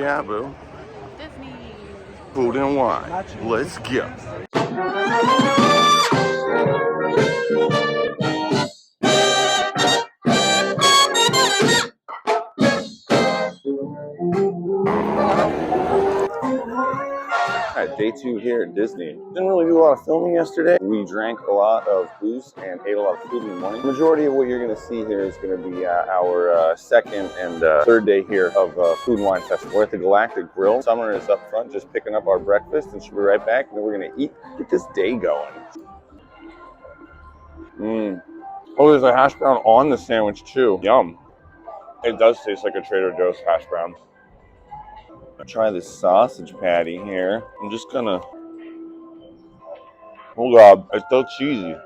we at, boo? Disney. Food and wine. Let's go. Alright, day 2 here at Disney. Didn't really do a lot of filming yesterday. We drank a lot of booze and ate a lot of food in the morning. The majority of what you're going to see here is going to be our second and third day here of Food and Wine Festival. We're at the Galactic Grill. Summer is up front just picking up our breakfast, and she'll be right back, and then we're going to eat, get this day going. Oh, there's a hash brown on the sandwich too. Yum. It does taste like a Trader Joe's hash brown. Try this sausage patty here. I'm just gonna, oh god, it's so cheesy.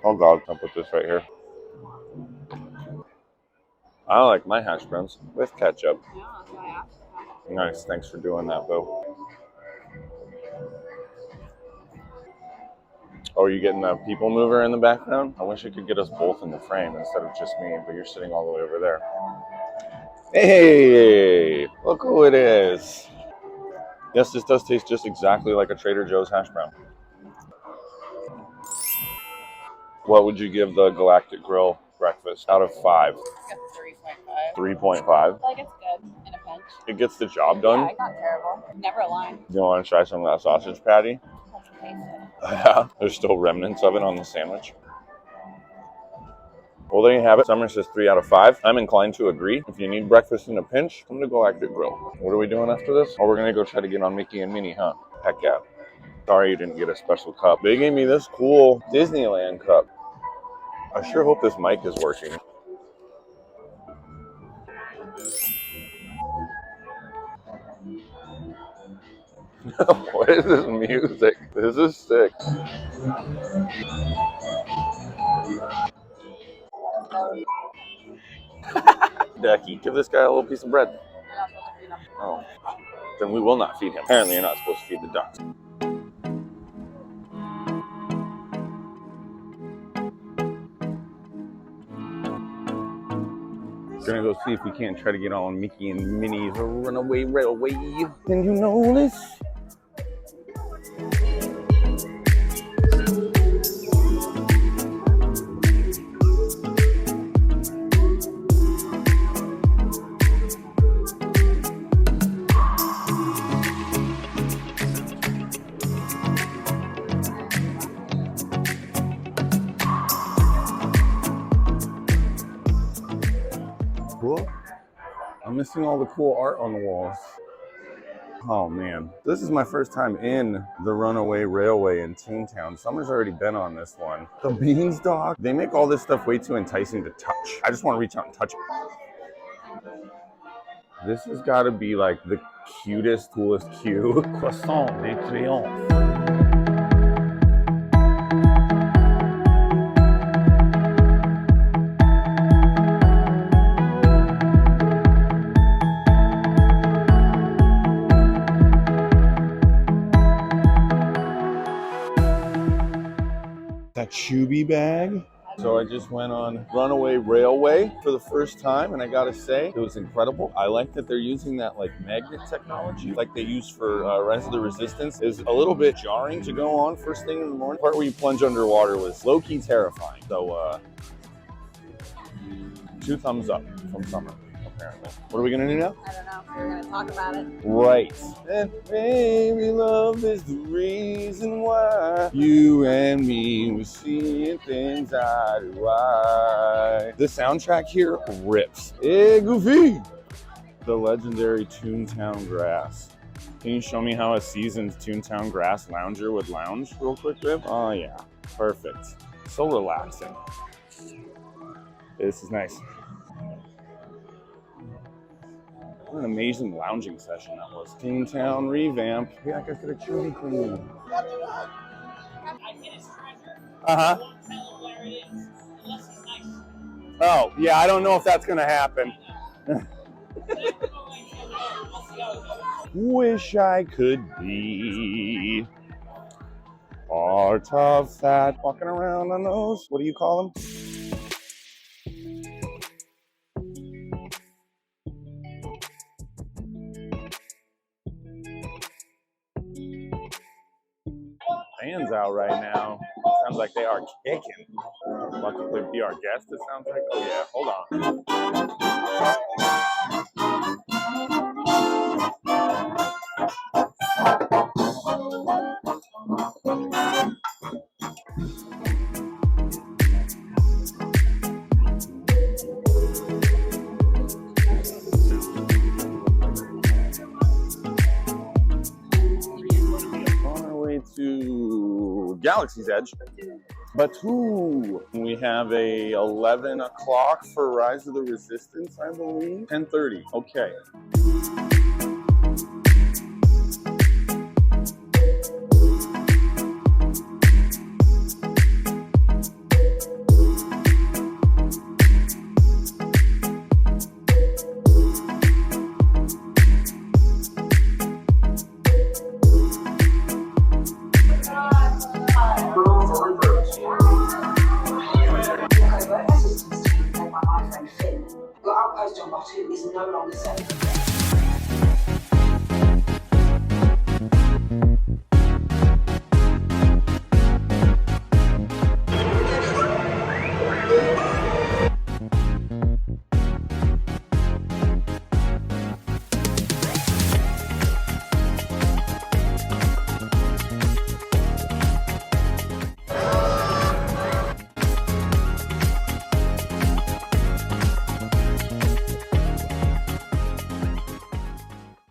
Oh god, I'll put this right here. I like my hash browns with ketchup. Yeah, that's why I asked. Nice, thanks for doing that, Bill. Oh, are you getting the people mover in the background? I wish I could get us both in the frame instead of just me, but you're sitting all the way over there. Hey, look who it is. Yes, this does taste just exactly like a Trader Joe's hash brown. What would you give the Galactic Grill breakfast out of 5? 3.5. 3.5. I feel like it's good in a pinch. It gets the job done. Yeah, it's not terrible. Never a line. You want to try some of that sausage patty? Let's taste it. Yeah, there's still remnants of it on the sandwich. Well, there you have it. Summer says 3 out of 5. I'm inclined to agree. If you need breakfast in a pinch, come to Galactic Grill. What are we doing after this? Oh, we're going to go try to get on Mickey and Minnie, huh? Heck yeah. Sorry you didn't get a special cup. They gave me this cool Disneyland cup. I sure hope this mic is working. What is this music? This is sick. Ducky, give this guy a little piece of bread. Oh, then we will not feed him. Apparently, you're not supposed to feed the ducks. Gonna go see if we can't try to get on Mickey and Minnie's Runaway Railway. Can you notice? Cool. I'm missing all the cool art on the walls. Oh man, this is my first time in the Runaway Railway in Toontown. Summer's already been on this one. The beanstalk, they make all this stuff way too enticing to touch. I just want to reach out and touch it. This has got to be like the cutest, coolest queue. Croissant de triomphe. That Chubby bag. So I just went on Runaway Railway for the first time, and I gotta say, it was incredible. I like that they're using that like magnet technology like they use for Rise of the Resistance. Is a little bit jarring to go on first thing in the morning. The part where you plunge underwater was low-key terrifying. So 2 thumbs up from Summer, apparently. What are we gonna do now? I don't know. We're going to talk about it. Right. And baby, love is the reason why you and me were seeing things eye to eye. The soundtrack here rips. Hey, Goofy! The legendary Toontown grass. Can you show me how a seasoned Toontown grass lounger would lounge real quick, Rib? Oh yeah, perfect. So relaxing. This is nice. What an amazing lounging session that was. Toontown revamp. Yeah, I guess get a chili clean. Uh-huh. Oh, yeah, I don't know if that's gonna happen. Wish I could be part of that. Walking around on those, what do you call them? band's out right now. Sounds like they are kicking. About to play Be Our Guest, it sounds like. Oh yeah, hold on. On our way to Galaxy's Edge. Batu. We have a 11 o'clock for Rise of the Resistance, I believe. 10:30. Okay. Your outpost on Batu is no longer safe.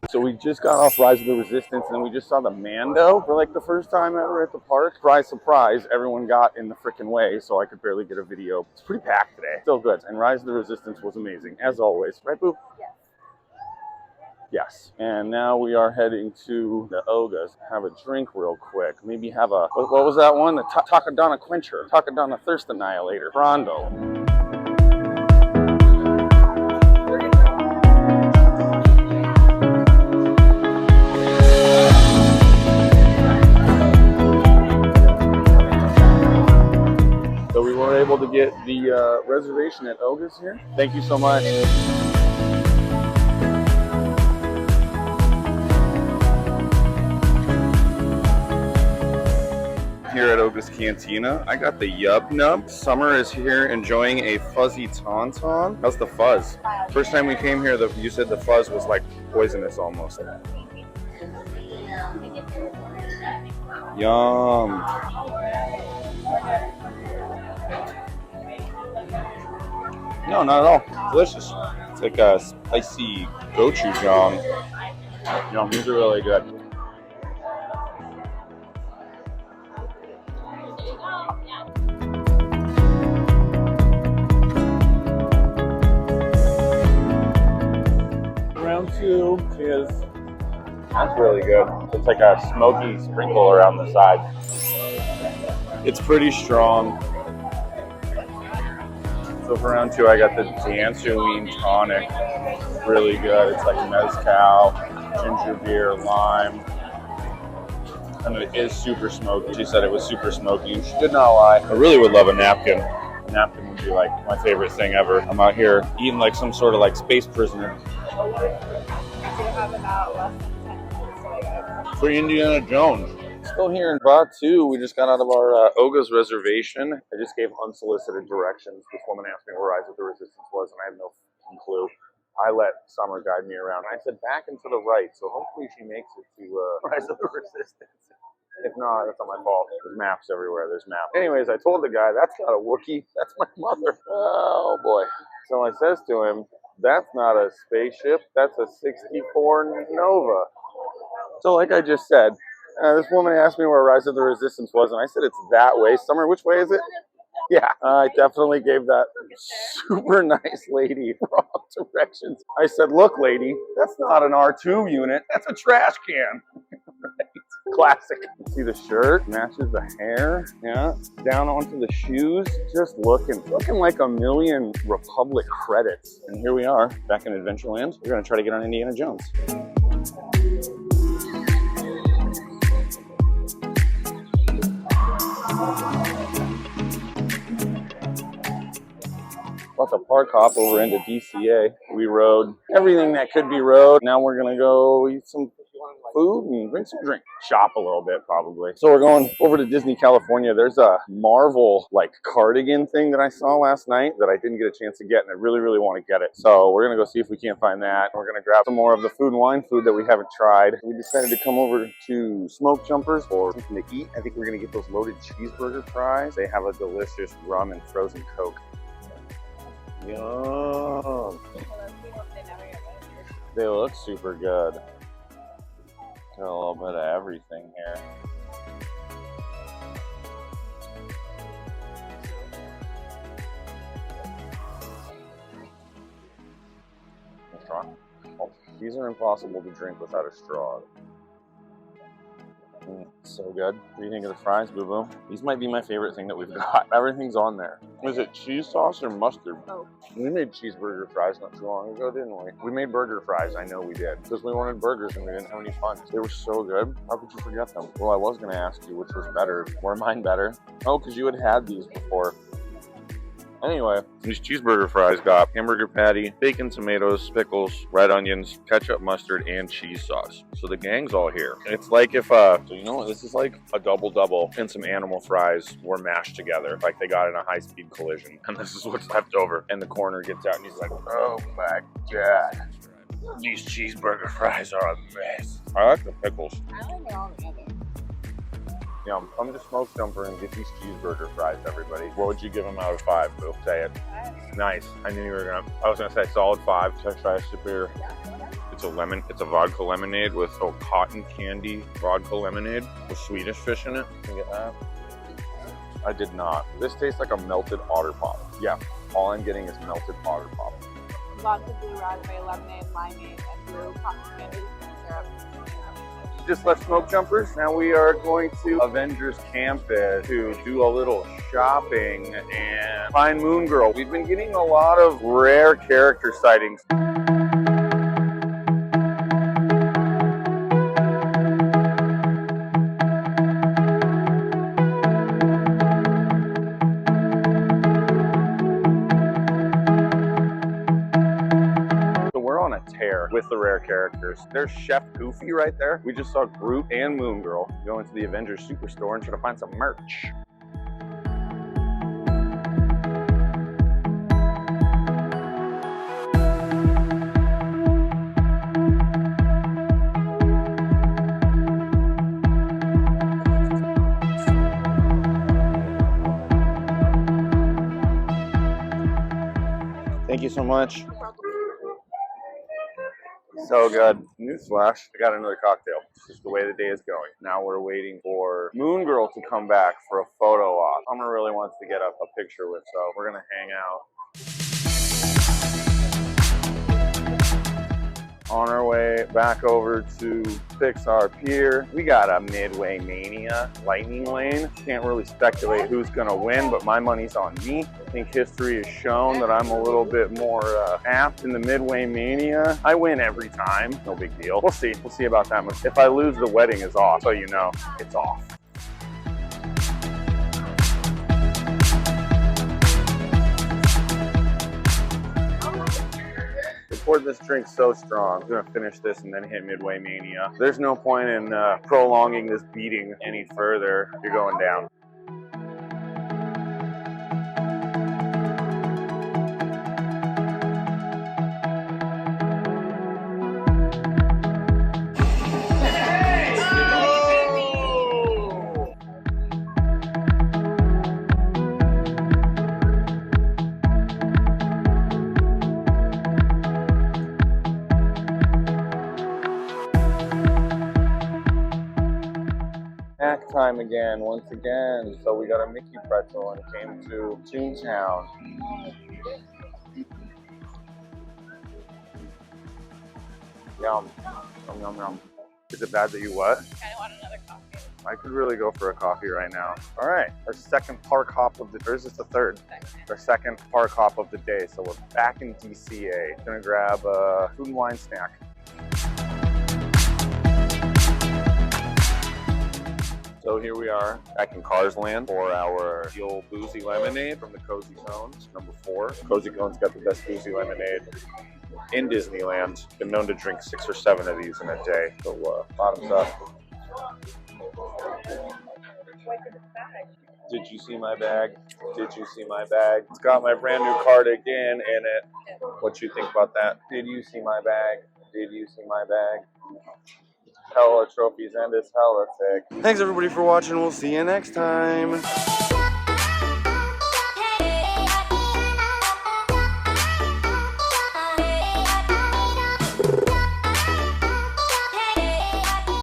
So we just got off Rise of the Resistance and we just saw the Mando for like the first time ever at the park. Surprise, surprise, everyone got in the freaking way, so I could barely get a video. It's pretty packed today. Still good. And Rise of the Resistance was amazing, as always. Right, Boo? Yes. Yes. And now we are heading to the Ogas. Have a drink real quick. Maybe have a, what was that one? The Takadana Quencher. Takadana Thirst Annihilator. Rondo. Able to get the reservation at Oga's here. Thank you so much. Here at Oga's Cantina, I got the Yub Nub. Summer is here enjoying a fuzzy tauntaun. How's the fuzz? First time we came here, you said the fuzz was like poisonous almost. Yum. No, not at all. Delicious. It's like a spicy gochujang. Yum, these are really good. Round two is, that's really good. It's like a smoky sprinkle around the side. It's pretty strong. So for round two, I got the Dancerine Tonic. Really good. It's like mezcal, ginger beer, lime. And it is super smoky. She said it was super smoky. She did not lie. I really would love a napkin. A napkin would be like my favorite thing ever. I'm out here eating like some sort of like space prisoner. Have about less than 10 minutes till I go. For Indiana Jones. Still here in Batu. We just got out of our Oga's reservation. I just gave unsolicited directions. This woman asked me where Rise of the Resistance was, and I had no clue. I let Summer guide me around. I said back and to the right, so hopefully she makes it to Rise of the Resistance. If not, that's not my fault. There's maps everywhere. There's maps. Anyways, I told the guy, that's not a Wookiee. That's my mother. Oh, boy. So I says to him, that's not a spaceship. That's a 64 Nova. So like I just said, this woman asked me where Rise of the Resistance was, and I said it's that way. Summer, which way is it? Yeah, I definitely gave that super nice lady wrong directions. I said, look, lady, that's not an R2 unit. That's a trash can. Right? Classic. See the shirt matches the hair. Yeah, down onto the shoes. Just looking like a million Republic credits. And here we are, back in Adventureland. We're gonna try to get on Indiana Jones. About to park hop over into DCA. We rode everything that could be rode. Now we're gonna go eat some food and drink some drink. Shop a little bit probably. So we're going over to Disney, California. There's a Marvel like cardigan thing that I saw last night that I didn't get a chance to get, and I really, really want to get it. So we're gonna go see if we can't find that. We're gonna grab some more of the food and wine food that we haven't tried. We decided to come over to Smoke Jumpers for something to eat. I think we're gonna get those loaded cheeseburger fries. They have a delicious rum and frozen Coke. Yum. They look super good. Got a little bit of everything here. A straw? Oh, these are impossible to drink without a straw. So good. What do you think of the fries, Boo Boo? These might be my favorite thing that we've got. Everything's on there. Is it cheese sauce or mustard? Oh. We made cheeseburger fries not too long ago, didn't we? We made burger fries, I know we did. Because we wanted burgers and we didn't have any fun. They were so good. How could you forget them? Well, I was going to ask you which was better. Were mine better? Oh, because you had had these before. Anyway, these cheeseburger fries got hamburger patty, bacon, tomatoes, pickles, red onions, ketchup, mustard, and cheese sauce. So the gang's all here. It's like if, so you know what, this is like a double-double and some animal fries were mashed together. Like they got in a high-speed collision. And this is what's left over. And the corner gets out and he's like, oh my God. These cheeseburger fries are a mess. I like the pickles. I like it all together. Yeah, come to Smoke Jumper and get these cheeseburger fries, everybody. What would you give them out of 5, Boo? Say it. 5. Nice. I knew you were gonna. I was gonna say solid 5. Should I try a superior? Yeah. It's a lemon. It's a vodka lemonade with cotton candy vodka lemonade with Swedish fish in it. Can you get that? I did not. This tastes like a melted otter pop. Yeah. All I'm getting is melted otter pop. Vodka, blue raspberry, lemonade, limeade, and blue cotton candy syrup. Just left Smoke Jumpers. Now we are going to Avengers Campus to do a little shopping and find Moon Girl. We've been getting a lot of rare character sightings. Tear with the rare characters. There's Chef Goofy right there. We just saw Groot and Moon Girl go into the Avengers Superstore and try to find some merch. Thank you so much. So good. Newsflash, I got another cocktail. It's just the way the day is going. Now we're waiting for Moon Girl to come back for a photo op. Summer really wants to get a picture with, so we're gonna hang out. On our way back over to Pixar Pier, we got a Midway Mania lightning lane. Can't really speculate who's gonna win, but my money's on me. I think history has shown that I'm a little bit more apt in the Midway Mania. I win every time, no big deal. We'll see about that. If I lose, the wedding is off, so you know, it's off. Poured this drink so strong. I'm gonna finish this and then hit Midway Mania. There's no point in prolonging this beating any further. You're going down. Time again, once again. So we got a Mickey pretzel and came to Toontown. Yum. Yum, yum, yum. Is it bad that you what? I kind of want another coffee. I could really go for a coffee right now. All right, our second park hop of the, or is this the third? Our second park hop of the day. So we're back in DCA. Gonna grab a food and wine snack. So here we are back in Cars Land for our Fuel Boozy Lemonade from the Cozy Cones, number 4. Cozy Cones got the best boozy lemonade in Disneyland. Been known to drink 6 or 7 of these in a day. So bottoms up. Did you see my bag? Did you see my bag? It's got my brand new cardigan in it. What you think about that? Did you see my bag? Did you see my bag? Hella trophies and it's hella thick. Thanks everybody for watching. We'll see you next time.